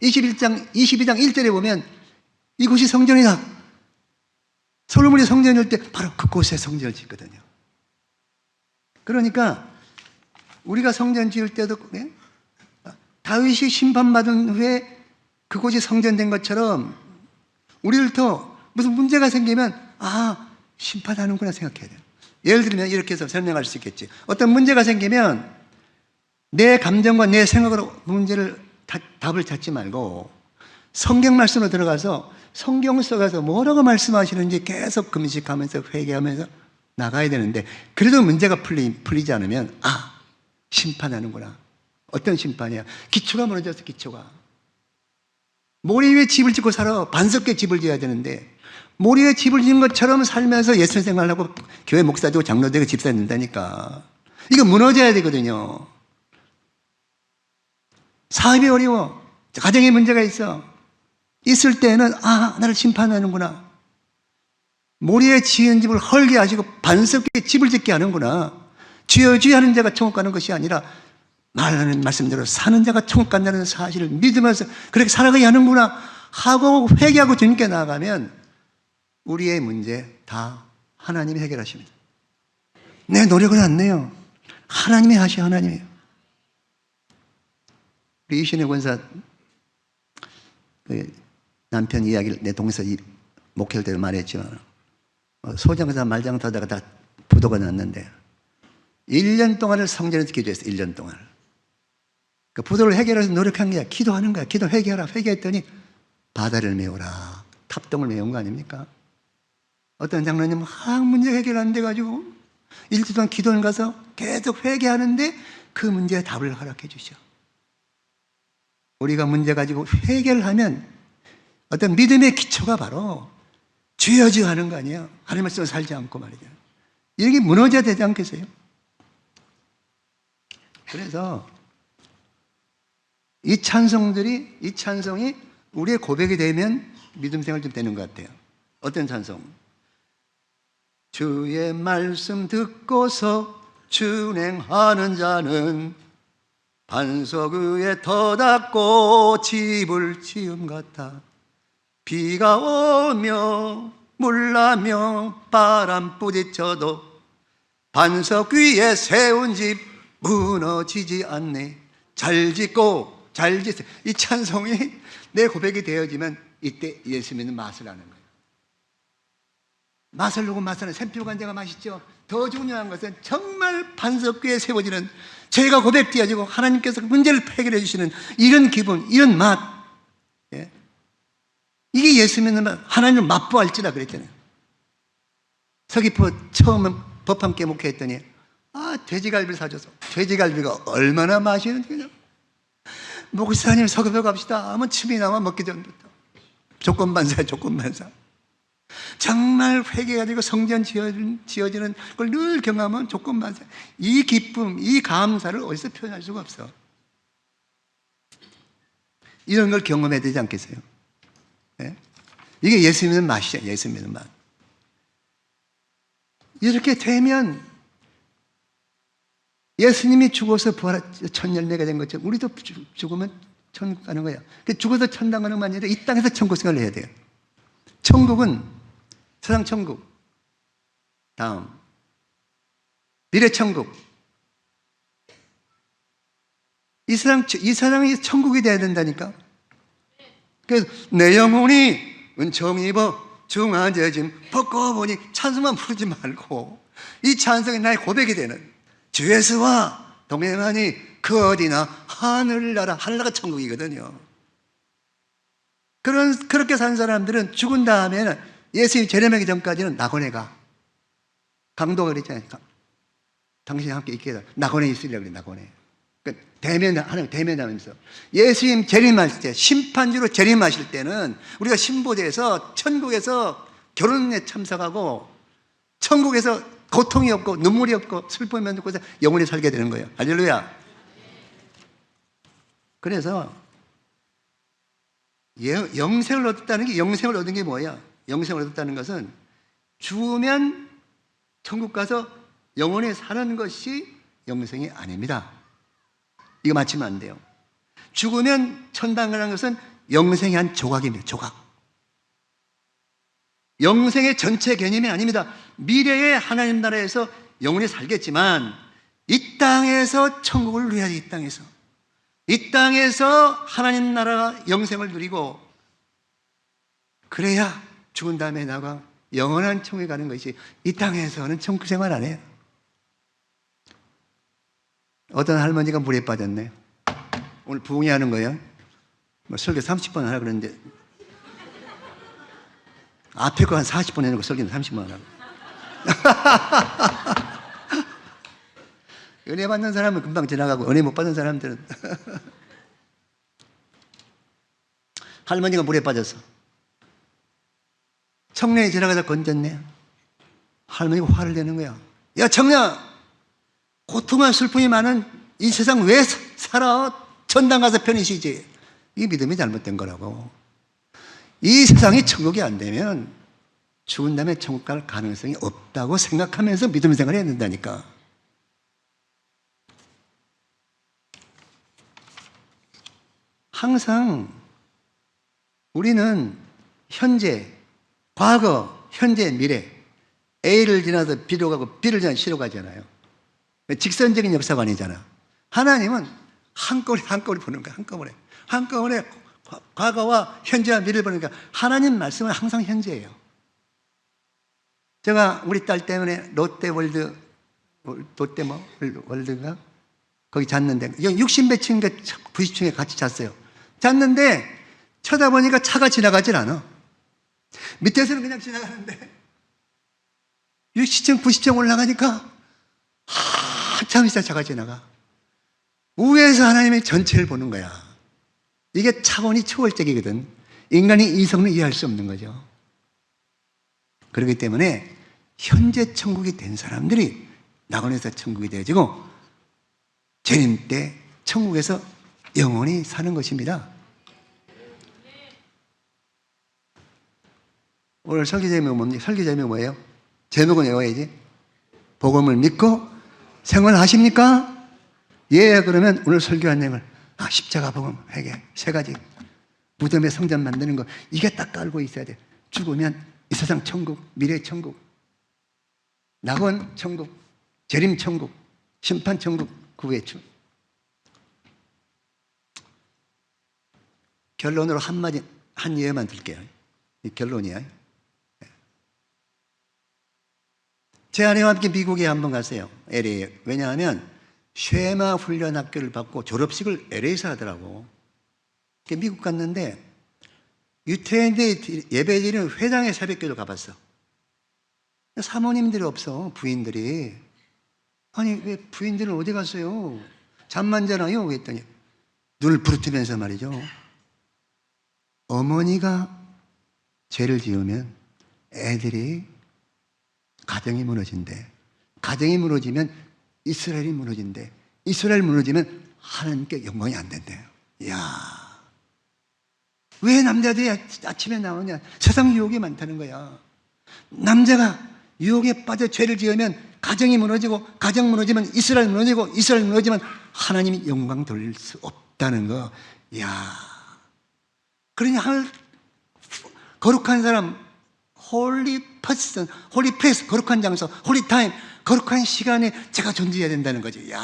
22장 1절에 보면 이곳이 성전이다. 솔로몬이 성전일 때 바로 그곳에 성전을 짓거든요. 그러니까 우리가 성전 지을 때도 다윗이 심판받은 후에 그곳이 성전된 것처럼 우리들도 무슨 문제가 생기면 심판하는구나 생각해야 돼요. 예를 들면 이렇게 해서 설명할 수 있겠지. 어떤 문제가 생기면 내 감정과 내 생각으로 문제를 답을 찾지 말고 성경 말씀으로 들어가서 성경 속에서 뭐라고 말씀하시는지 계속 금식하면서 회개하면서 나가야 되는데, 그래도 문제가 풀리지 않으면 심판하는구나. 어떤 심판이야? 기초가 무너졌어. 기초가. 모래 위에 집을 짓고 살아. 반석계 집을 지어야 되는데 모래 위에 집을 지은 것처럼 살면서 예수 생활하고 교회 목사 되고 장로 되고 집사 된다니까. 이거 무너져야 되거든요. 사업이 어려워. 가정에 문제가 있을 때는 나를 심판하는구나. 모래에 지은 집을 헐게 하시고 반석에 집을 짓게 하는구나. 주여 주여 하는 자가 천국 가는 것이 아니라 말하는 말씀대로 사는 자가 천국 간다는 사실을 믿으면서 그렇게 살아가야 하는구나 하고 회개하고 주님께 나아가면 우리의 문제 다 하나님이 해결하십니다. 내 노력은 안 내요. 하나님이 하셔. 하나님이에요. 우리 이신의 권사 남편 이야기를 내 동네에서 목회할 때 말했지만 소장사 말장사 하다가 다 부도가 났는데 1년 동안을 성전에서 기도했어요. 1년 동안. 그 부도를 해결해서 노력한 거야. 기도하는 거야. 기도 회개하라. 회개했더니 바다를 메우라. 탑동을 메운 거 아닙니까? 어떤 장로님은 문제 해결 안 돼가지고 일주일 동안 기도를 가서 계속 회개하는데 그 문제에 답을 허락해 주셔. 우리가 문제 가지고 회개를 하면 어떤 믿음의 기초가 바로 주여 주여 하는 거 아니에요? 하나님 말씀을 살지 않고 말이죠. 이게 무너져야 되지 않겠어요? 그래서 이 찬송이 우리의 고백이 되면 믿음 생활 좀 되는 것 같아요. 어떤 찬송? 주의 말씀 듣고서 준행하는 자는 반석 위에 터닫고 집을 지음 같아. 비가 오며 물나며 바람 부딪혀도 반석 위에 세운 집 무너지지 않네. 잘 짓고 잘 짓어. 이 찬송이 내 고백이 되어지면 이때 예수 믿는 맛을 아는 거예요. 맛을 보고 맛을 아는 샘표간제가 맛있죠. 더 중요한 것은 정말 반석 위에 세워지는, 저희가 고백되어지고 하나님께서 문제를 해결해 주시는 이런 기분, 이런 맛, 예? 이게 예수 믿는 맛. 하나님을 맛보할지라 그랬잖아요. 서귀포 처음 법함 깨목회 했더니 돼지갈비를 사줘서, 돼지갈비가 얼마나 맛있는지 그냥 목사님 서귀포 갑시다 하면 침이 나와 먹기 전부터 조건반사야. 조건반사. 정말 회개가지고 성전 지어지는 걸 늘 경험하면 조건반사. 이 기쁨, 이 감사를 어디서 표현할 수가 없어. 이런 걸 경험해야 되지 않겠어요? 네? 이게 예수 믿는 맛이죠. 예수 믿는 맛. 이렇게 되면 예수님이 죽어서 부활 첫 열매가 된 것처럼 우리도 죽으면 천국 가는 거야. 죽어서 천당 가는 건 아니라 이 땅에서 천국 생활을 해야 돼요. 천국은 세상 천국, 다음 미래 천국. 이 세상이 천국이 돼야 된다니까. 그래서 내 영혼이 은총 입어 중한죄짐 벗고 보니, 찬송만 부르지 말고 이 찬송이 나의 고백이 되는, 주 예수와 동행하니 그 어디나 하늘나라. 하늘나라가 천국이거든요. 그렇게 산 사람들은 죽은 다음에는 예수님 재림하기 전까지는 낙원에 가. 강도가 그랬잖아요. 당신이 함께 있게 해라. 낙원에 있으려고 그래. 낙원에. 하나님 대면하면서 예수님 재림하실 때, 심판주로 재림하실 때는 우리가 신보대에서 천국에서 결혼에 참석하고 천국에서 고통이 없고 눈물이 없고 슬픔이 없고 영원히 살게 되는 거예요. 할렐루야. 그래서 영생을 얻었다는 게, 영생을 얻은 게 뭐야? 영생을 얻었다는 것은 죽으면 천국 가서 영원히 사는 것이 영생이 아닙니다. 이거 맞추면 안 돼요. 죽으면 천당 가는 것은 영생의 한 조각입니다. 조각. 영생의 전체 개념이 아닙니다. 미래의 하나님 나라에서 영원히 살겠지만 이 땅에서 천국을 누려야지. 이 땅에서 하나님 나라 영생을 누리고, 그래야 죽은 다음에 나가 영원한 천국에 가는 것이, 이 땅에서는 천국 생활 안 해요. 어떤 할머니가 물에 빠졌네. 오늘 부흥회하는 거예요. 설교 30분 하라 그랬는데 앞에 거 한 40분 해놓고 설교는 30분 하라고. 은혜 받는 사람은 금방 지나가고 은혜 못 받는 사람들은 할머니가 물에 빠졌어. 청년이 지나가다 건졌네. 할머니가 화를 내는 거야. 야 청년, 고통과 슬픔이 많은 이 세상 왜 살아? 천당 가서 편히 쉬지. 이 믿음이 잘못된 거라고. 이 세상이 천국이 안 되면 죽은 다음에 천국 갈 가능성이 없다고 생각하면서 믿음 생활을 해야 된다니까. 항상 우리는 현재, 과거, 현재, 미래, A를 지나서 B로 가고 B를 지나서 C로 가잖아요. 직선적인 역사가 아니잖아. 하나님은 한꺼번에 보는 거야. 한꺼번에 과거와 현재와 미래를 보니까 하나님 말씀은 항상 현재예요. 제가 우리 딸 때문에 롯데월드인가? 거기 잤는데 60몇 층인가 90층에 같이 잤어요. 잤는데 쳐다보니까 차가 지나가질 않아. 밑에서는 그냥 지나가는데 60층 90층 올라가니까 한참 있어 차가 지나가. 위에서 하나님의 전체를 보는 거야. 이게 차원이 초월적이거든. 인간이 이성을 이해할 수 없는 거죠. 그렇기 때문에 현재 천국이 된 사람들이 낙원에서 천국이 되어지고 재림 때 천국에서 영원히 사는 것입니다. 오늘 설교 제목은 뭡니까? 설교 제목이 뭐예요? 제목은 외워야지. 복음을 믿고 생활하십니까? 예, 그러면 오늘 설교한 내용을 십자가 복음 회개 세 가지, 무덤에 성전 만드는 거, 이게 딱 깔고 있어야 돼. 죽으면 이 세상 천국, 미래 천국, 낙원 천국, 재림 천국, 심판 천국, 구의 천국. 결론으로 한마디, 한 예만 들게요. 이 결론이야. 제 아내와 함께 미국에 한번 갔어요. LA. 왜냐하면 쉐마 훈련 학교를 받고 졸업식을 LA에서 하더라고. 미국 갔는데 유태인들이 예배드리는 회당에 새벽기도 가봤어. 사모님들이 없어, 부인들이. 아니, 왜 부인들은 어디 갔어요? 잠만 자나요? 그랬더니 눈을 부르뜨면서 말이죠. 어머니가 죄를 지으면 애들이 가정이 무너진대. 가정이 무너지면 이스라엘이 무너진대. 이스라엘 무너지면 하나님께 영광이 안 된대요. 이야, 왜 남자들이 아침에 나오냐? 세상 유혹이 많다는 거야. 남자가 유혹에 빠져 죄를 지으면 가정이 무너지고, 가정 무너지면 이스라엘 무너지고, 이스라엘 무너지면 하나님이 영광 돌릴 수 없다는 거. 이야, 그러니 거룩한 사람, 홀리 퍼슨, 홀리 플레이스, 거룩한 장소, 홀리 타임, 거룩한 시간에 제가 존재해야 된다는 거죠. 이야,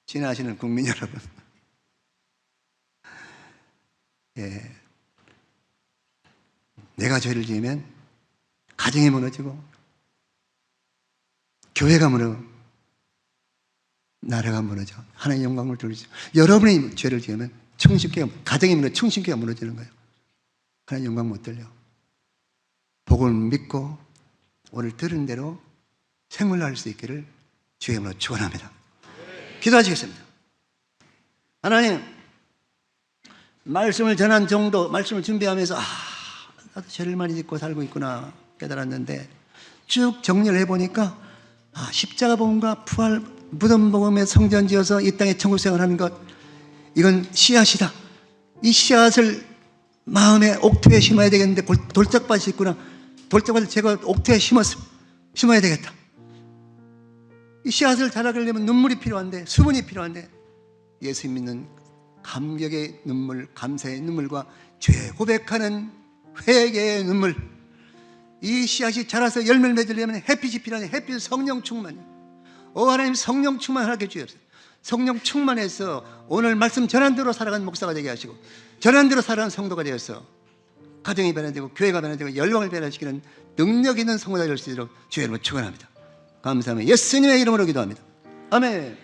지나시는 국민 여러분, 예, 내가 죄를 지으면 가정이 무너지고, 교회가 무너지고, 나라가 무너져. 하나님의 영광을 돌리죠. 여러분이 죄를 지으면 청신교회가, 가정이 무너져 청신교회가 무너지는 거예요. 하나님 영광 못 돌려. 복을 믿고 오늘 들은 대로 생활할 수 있기를 주의 이름으로 축원합니다. 기도하시겠습니다. 하나님, 말씀을 전한 정도, 말씀을 준비하면서 나도 죄를 많이 짓고 살고 있구나 깨달았는데, 쭉 정리를 해보니까 십자가 복음과 부활, 무덤 복음의 성전 지어서 이 땅에 천국 생활하는 것, 이건 씨앗이다. 이 씨앗을 마음에 옥토에 심어야 되겠는데 돌짝밭이 있구나. 돌짝밭을 제가 옥토에 심어야 되겠다. 이 씨앗을 자라게 하려면 눈물이 필요한데, 수분이 필요한데, 예수 믿는 감격의 눈물, 감사의 눈물과 죄 고백하는 회개의 눈물, 이 씨앗이 자라서 열매를 맺으려면 햇빛이 필요한데, 햇빛 성령 충만이요. 하나님, 성령 충만하게 주옵소서. 성령 충만해서 오늘 말씀 전한 대로 살아가는 목사가 되게 하시고, 전한 대로 살아가는 성도가 되어서 가정이 변화되고 교회가 변화되고 열방을 변화시키는 능력 있는 성도가 될 수 있도록 주의 이름으로 축원합니다. 감사합니다. 예수님의 이름으로 기도합니다. 아멘.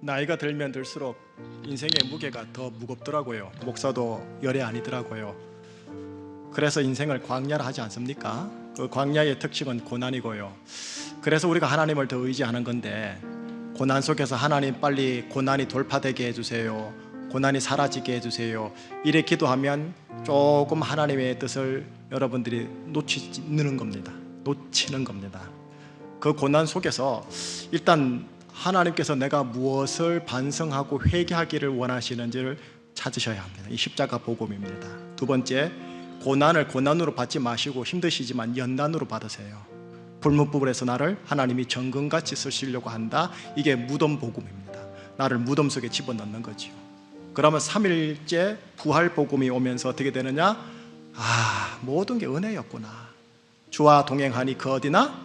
나이가 들면 들수록 인생의 무게가 더 무겁더라고요. 목사도 열애 아니더라고요. 그래서 인생을 광야라 하지 않습니까? 그 광야의 특징은 고난이고요. 그래서 우리가 하나님을 더 의지하는 건데, 고난 속에서 하나님 빨리 고난이 돌파되게 해주세요, 고난이 사라지게 해주세요, 이래 기도하면 조금 하나님의 뜻을 여러분들이 놓치는 겁니다. 그 고난 속에서 일단 하나님께서 내가 무엇을 반성하고 회개하기를 원하시는지를 찾으셔야 합니다. 이 십자가 복음입니다. 두 번째, 고난을 고난으로 받지 마시고 힘드시지만 연단으로 받으세요. 불문불에서 나를 하나님이 정금같이 쓰시려고 한다. 이게 무덤 복음입니다. 나를 무덤 속에 집어넣는 거지요. 그러면 3일째 부활 복음이 오면서 어떻게 되느냐? 모든 게 은혜였구나. 주와 동행하니 그 어디나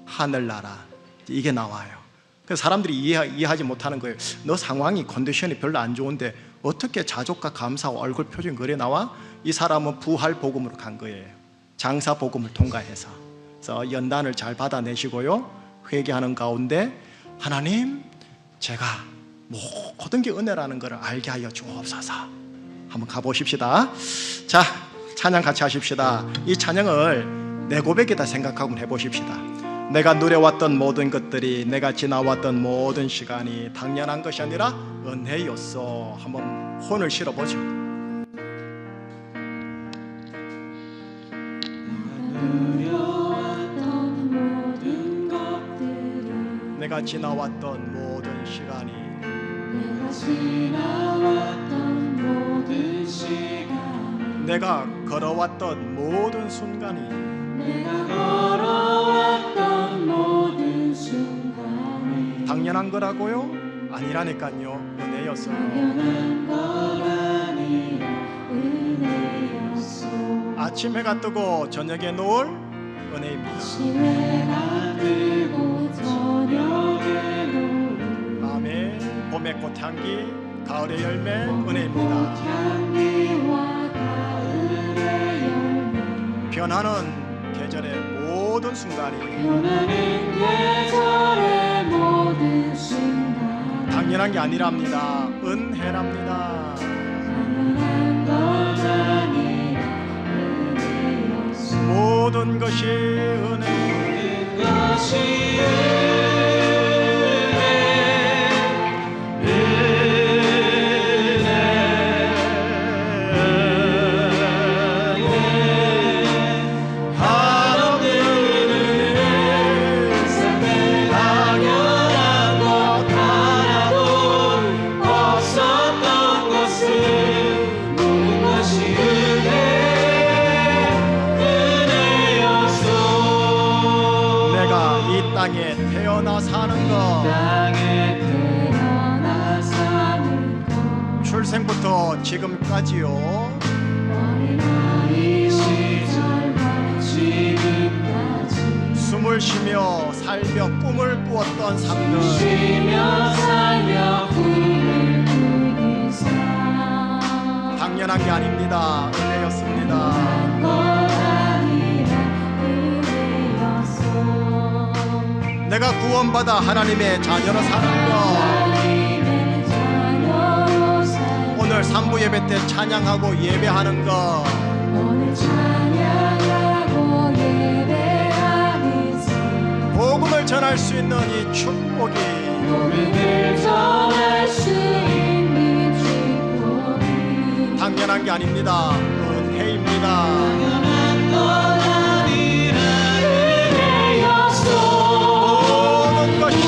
하늘나라. 이게 나와요. 그래서 사람들이 이해하지 못하는 거예요. 너 상황이, 컨디션이 별로 안 좋은데 어떻게 자족과 감사와 얼굴 표정이 그래 나와? 이 사람은 부활 복음으로 간 거예요. 장사 복음을 통과해서. 그래서 연단을 잘 받아내시고요, 회개하는 가운데 하나님, 제가 모든 게 은혜라는 것을 알게 하여 주옵소서. 한번 가보십시다. 자, 찬양 같이 하십시다. 이 찬양을 내 고백이다 생각하고 해보십시다. 내가 누려왔던 모든 것들이, 내가 지나왔던 모든 시간이 당연한 것이 아니라 은혜였어. 한번 혼을 실어보죠. 내가 지나왔던 모든 시간이, 내가 걸어왔던 모든 순간이 내가 걸어왔던 모든 순간이 당연한 거라고요? 아니라니까요. 은혜였어요. 당연한 것 아니라 은혜였소. 아침 해가 뜨고 저녁에 노을 은혜입니다. 아침에가 뜨고 저녁에 노을 아멘. 봄의 꽃향기, 가을의 열매 은혜입니다. 향기와 가을의 열매 변하는 계절의 모든 순간이 변하는 계절의 모든 순간 당연한 게 아니랍니다. 은혜랍니다. 당연한 것 아니라 은혜였소. 모든 것이 은혜. 모든 것이 땅에 태어나 사는 것, 땅에 태어나 사는 것 출생부터 지금까지요. 어린아이 시절과 지금까지 숨을 쉬며 살며 꿈을 꾸었던 삶들, 쉬며 살며 꿈을 꾸기 삶 당연한 게 아닙니다. 은혜였습니다. 것 아니라 은혜였소. 내가 구원받아 하나님의 자녀로 사는 것, 하나님의 자녀로 살고 오늘 3부 예배 때 찬양하고 예배하는 것, 오늘 찬양하고 예배하는 삶 복음을 전할 수 있는 이 축복이 복음을 전할 수 있는 축복이 당연한 게 아닙니다. 은혜입니다. 당연한 것 아니라 은혜였소. 모든 것이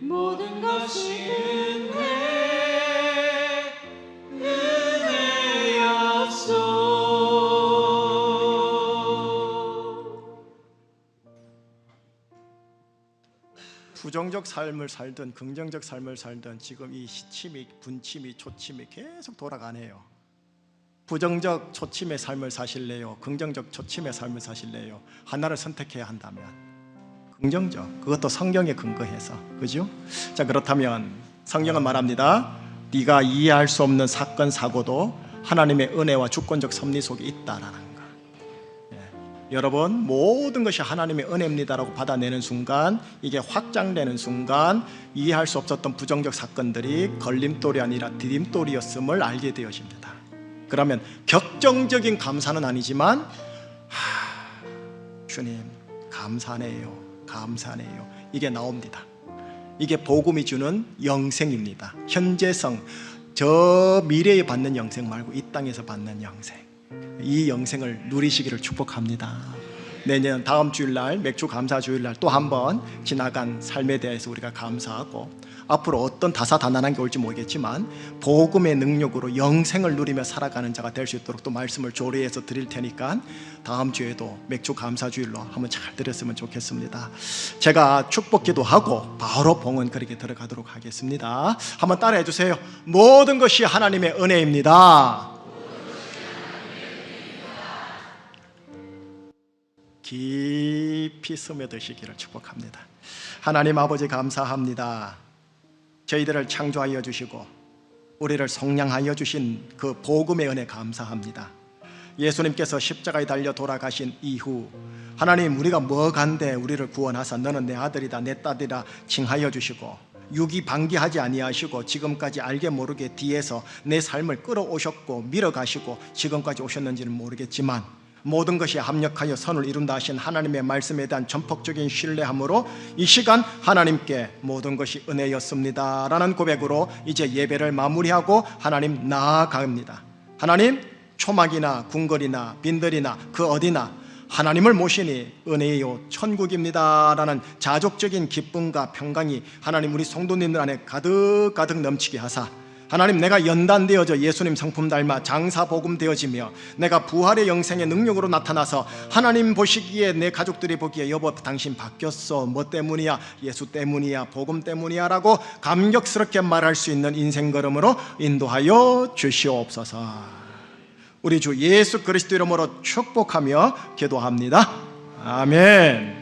모든 것이 부정적 삶을 살든 긍정적 삶을 살든 지금 이 시침이, 분침이, 초침이 계속 돌아가네요. 부정적 초침의 삶을 사실래요? 긍정적 초침의 삶을 사실래요? 하나를 선택해야 한다면 긍정적, 그것도 성경에 근거해서, 그죠? 자, 그렇다면 성경은 말합니다. 네가 이해할 수 없는 사건 사고도 하나님의 은혜와 주권적 섭리 속에 있다라는 거. 여러분, 모든 것이 하나님의 은혜입니다라고 받아내는 순간, 이게 확장되는 순간 이해할 수 없었던 부정적 사건들이 걸림돌이 아니라 디딤돌이었음을 알게 되어집니다. 그러면 격정적인 감사는 아니지만 주님 감사하네요, 감사하네요, 이게 나옵니다. 이게 복음이 주는 영생입니다. 현재성, 저 미래에 받는 영생 말고 이 땅에서 받는 영생, 이 영생을 누리시기를 축복합니다. 내년 다음 주일날 맥주 감사 주일날 또 한 번 지나간 삶에 대해서 우리가 감사하고 앞으로 어떤 다사다난한 게 올지 모르겠지만 복음의 능력으로 영생을 누리며 살아가는 자가 될 수 있도록 또 말씀을 조례해서 드릴 테니까 다음 주에도 맥주 감사 주일로 한번 잘 들었으면 좋겠습니다. 제가 축복기도 하고 바로 봉헌 그렇게 들어가도록 하겠습니다. 한번 따라해 주세요. 모든 것이 하나님의 은혜입니다. 깊이 스며드시기를 축복합니다. 하나님 아버지 감사합니다. 저희들을 창조하여 주시고 우리를 성량하여 주신 그 복음의 은혜 감사합니다. 예수님께서 십자가에 달려 돌아가신 이후 하나님 우리가 뭐간데 우리를 구원하사 너는 내 아들이다 내 딸이다 칭하여 주시고 유기 방기하지 아니하시고 지금까지 알게 모르게 뒤에서 내 삶을 끌어오셨고 밀어가시고 지금까지 오셨는지는 모르겠지만 모든 것이 합력하여 선을 이룬다 하신 하나님의 말씀에 대한 전폭적인 신뢰함으로 이 시간 하나님께 모든 것이 은혜였습니다 라는 고백으로 이제 예배를 마무리하고 하나님 나아갑니다. 하나님 초막이나 궁궐이나 빈들이나 그 어디나 하나님을 모시니 은혜요 천국입니다 라는 자족적인 기쁨과 평강이 하나님 우리 성도님들 안에 가득가득 넘치게 하사 하나님 내가 연단되어져 예수님 성품 닮아 장사복음 되어지며 내가 부활의 영생의 능력으로 나타나서 하나님 보시기에 내 가족들이 보기에 여보 당신 바뀌었어 뭐 때문이야 예수 때문이야 복음 때문이야 라고 감격스럽게 말할 수 있는 인생 걸음으로 인도하여 주시옵소서. 우리 주 예수 그리스도 이름으로 축복하며 기도합니다. 아멘.